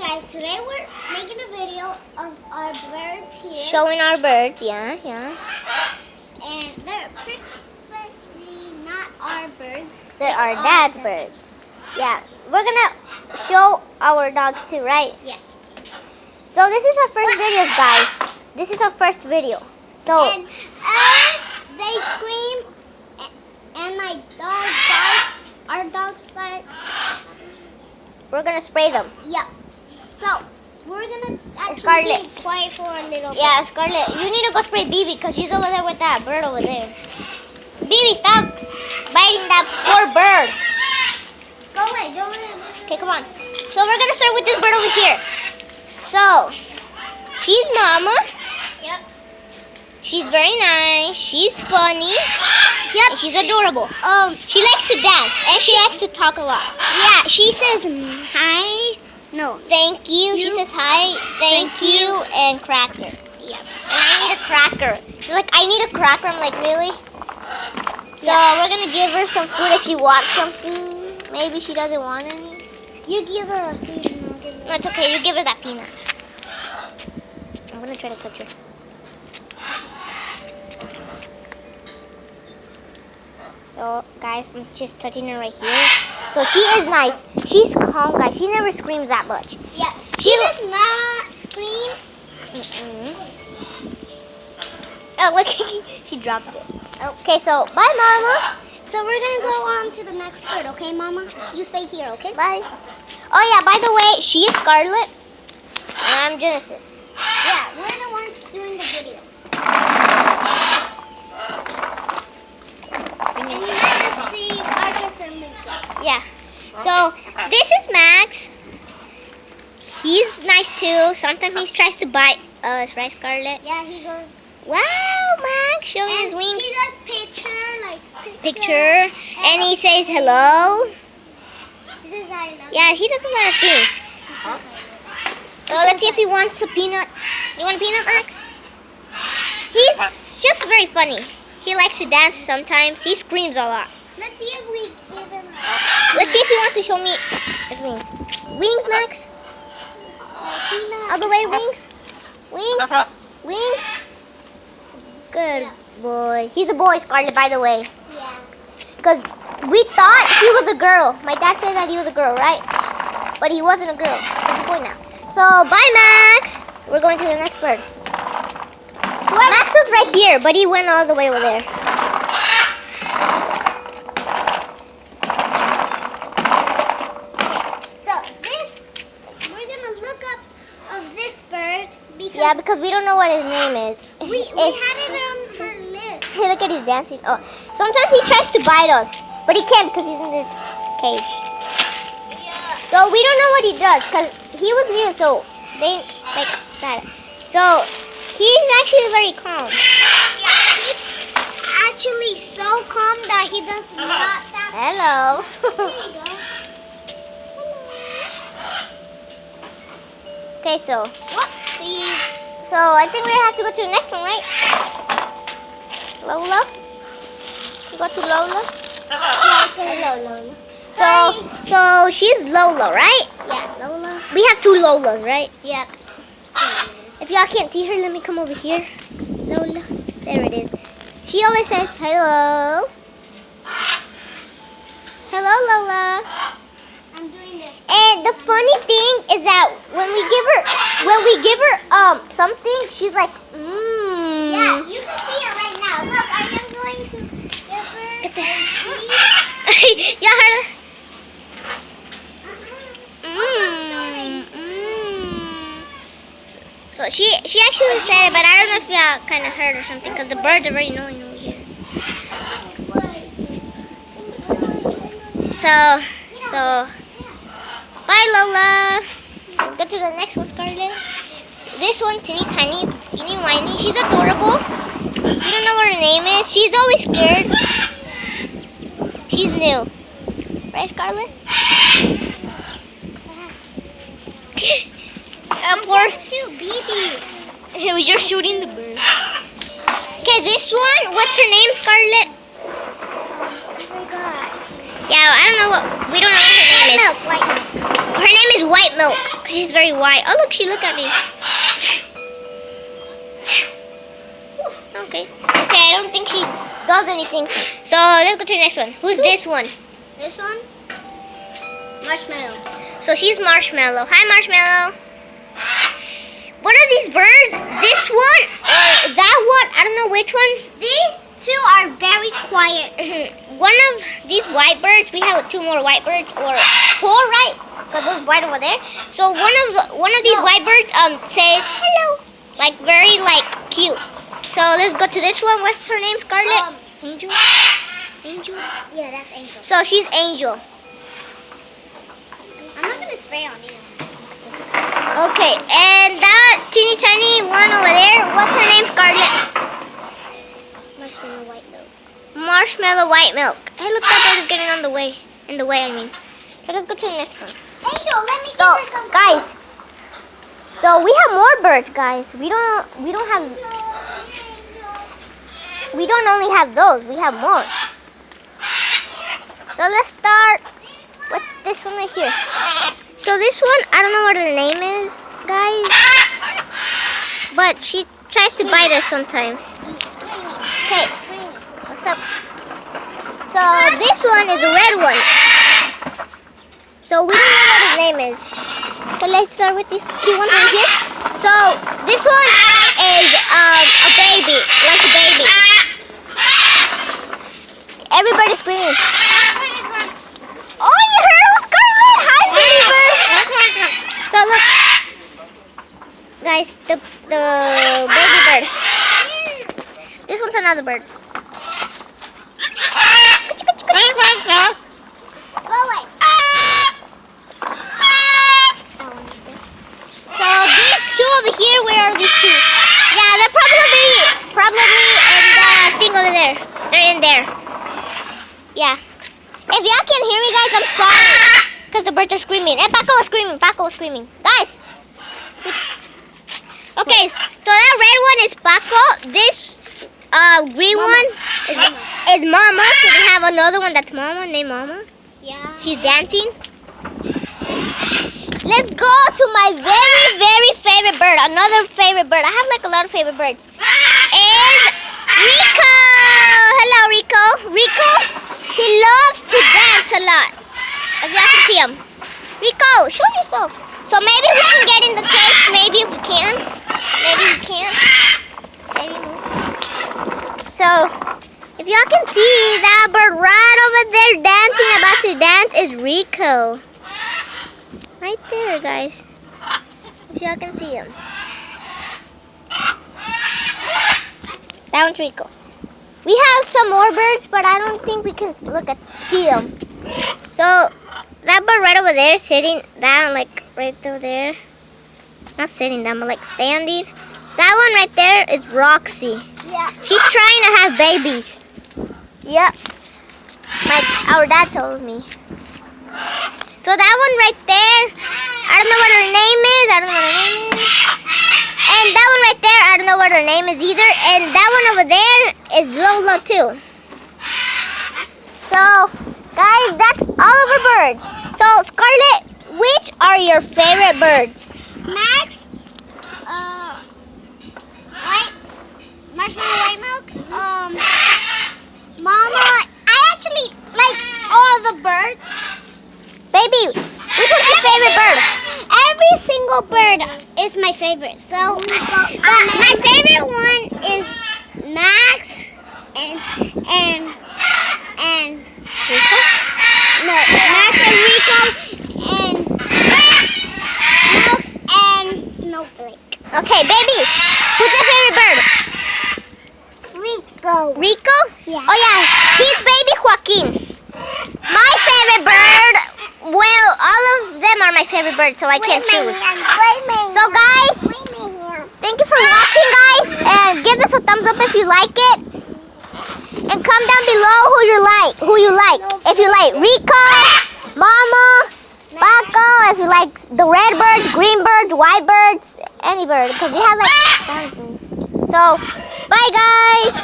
guys, today we're making a video of our birds here. Showing our birds, yeah. And they're perfectly not our birds. They're our dad's birds. Yeah, we're gonna show our dogs too, right? Yeah. So this is our first video, guys. This is our first video. So And they scream, and my dog barks. Our dogs bark. we're gonna spray them. Yeah. So we're gonna actually Scarlet. be quiet for a little bit. Yeah, Scarlett, you need to go spray BB because she's over there with that bird over there. BB, stop biting that poor bird. Go away. Okay, come on. So we're gonna start with this bird over here. So she's Mama. Yep. She's very nice. She's funny. Yep. And she's adorable. She likes to dance and she likes to talk a lot. Yeah, she says hi. No. Thank you. She says hi. Thank you and cracker. Yeah. And I need a cracker. She's like, I need a cracker. I'm like, really? So we're gonna give her some food if she wants some food. Maybe she doesn't want any. You give her a seed and I'll give her. No, it's okay. You give her that peanut. I'm gonna try to touch her. So, guys, I'm just touching her right here. So she is nice. She's calm, guys. She never screams that much. Yeah. She does not scream. Oh, look, she dropped it. Okay, so bye, Mama. So we're gonna go on to the next bird, okay, Mama? You stay here, okay? Bye. Oh yeah, by the way, she is Scarlett, and I'm Genesis. Yeah, we're the ones doing the video. And you might see Marcus and Luca. Yeah. So this is Max. He's nice too. Sometimes he tries to bite us, right, Scarlett? Yeah, he goes. Wow, Max, showing his And wings. he does Picture, and he says hello. He says I love you. Yeah, he does a lot of things. He says I love So let's see if he wants a peanut. You want a peanut, Max? He's just very funny. He likes to dance sometimes. He screams a lot. you. Let's see if we give him Let's see if he wants to show me his wings. Wings, Max? a peanut. All the way, wings? Wings? Wings? Good boy. He's a boy, Scarlett, by the way. Yeah. Because we thought he was a girl. My dad said that he was a girl, right? But he wasn't a girl. He's a boy now. So, bye, Max. We're going to the next bird. Max was right here, but he went all the way over there. So we're gonna look up of this bird because Yeah, because we don't know what his name is. we had it on her list. Hey, look at he's dancing. Oh, sometimes he tries to bite us, but he can't because he's in this cage. So we don't know what he does because he was new, so they like that. So he's actually very calm. He's actually so calm that he does not sound. Hello. There you go. Okay, so Whoopsies. I think we have to go to the next one, right? Lola. We go to Lola. Yeah, it's gonna go Lola. So she's Lola, right? Yeah, Lola. We have two Lolas, right? Yeah. If y'all can't see her, let me come over here. Lola. There it is. She always says hello. Hello, Lola. I'm doing this. And the funny thing is that when we give her something, she's like, Yeah, you can see it right now. Look, I am going to give her Get the- a seed. Yeah, her. So she actually said it, but I don't know if y'all kind of heard or something because the birds are very annoying over here. So bye, Lola. Go to the next one, Scarlett. This one, teeny tiny, teeny whiny. She's adorable. We don't know what her name is. She's always scared. She's new, right, Scarlett? Poor. Shoot, baby. You're shooting the bird. Okay, this one. What's her name, Scarlett? Oh my god. Yeah, I don't know what. We don't know what her name is. Milk, white milk. Her name is White Milk. She's very white. Oh, look, look at me. Okay. Okay, I don't think she does anything. So let's go to the next one. Who's this one? This one? Marshmallow. So she's Marshmallow. Hi, Marshmallow. One of these birds, this one or that one, I don't know which one. These two are very quiet. One of these white birds, we have two more white birds, or four, right? Because those white over there. So one of these white birds says hello, like very like cute. So let's go to this one. What's her name, Scarlett? Angel. Angel. Yeah, that's Angel. So she's Angel. I'm not gonna spray on you. Okay, and that teeny tiny one over there, what's her name, Scarlett? Marshmallow white milk. Marshmallow white milk. Hey, look, that bird is getting on the way. In the way, I mean. So let's go to the next one. Angel, let me So, give her some. guys. So we have more birds, guys. We don't only have those. We have more. So let's start with this one right here. So this one, I don't know what her name is, guys. But she tries to bite us sometimes. Hey, what's up? So this one is a red one. So we don't know what his name is. So let's start with these cute ones right here. So this one is a baby, like a baby. Everybody's screaming. Oh, you heard Scarlett? Hi, baby bird. So look, guys, the baby bird. This one's another bird. Go away. So these two over here, where are these two? Yeah, they're probably in the thing over there. They're in there. Yeah. If y'all can't hear me, guys, I'm sorry. Because the birds are screaming. And Paco was screaming. Paco was screaming. Guys. Okay, so that red one is Paco. This green one is Mama. So we have another one that's Mama, named Mama. Yeah. She's dancing. Let's go to my very, very favorite bird. Another favorite bird. I have like a lot of favorite birds. Is Rico. Hello, Rico. Rico, he loves to dance a lot. If y'all can see him. Rico, show yourself. So maybe we can get in the cage. Maybe we can. Maybe we can't. Maybe we can. So, if y'all can see that bird right over there dancing, about to dance, is Rico. Right there, guys. If y'all can see him. That one's Rico. We have some more birds, but I don't think we can see them. So, that bird right over there, sitting down, like right over there. Not sitting down, but like standing. That one right there is Roxy. Yeah. She's trying to have babies. Yep. Our dad told me. So that one right there, I don't know what her name is. And that one right there, I don't know what her name is either. And that one over there is Lola too. So, guys, that's all of our birds. So, Scarlett, which are your favorite birds? Max, marshmallow white milk, Mama. I actually like all the birds. Baby, which one's your favorite bird? Every single bird is my favorite. So, but my favorite one is Max and Rico? no, Max and Rico and Snowflake. Okay, baby, who's your favorite bird? Rico. Rico? Yeah. Oh yeah, he's baby Joaquin. My favorite bird, well, all of them are my favorite birds, so I can't choose. So guys, thank you for watching, guys, and give us a thumbs up if you like it. And comment down below who you like. If you like Rico, Mama, Paco, if you like the red birds, green birds, white birds, any bird, because we have like thousands. So, bye guys.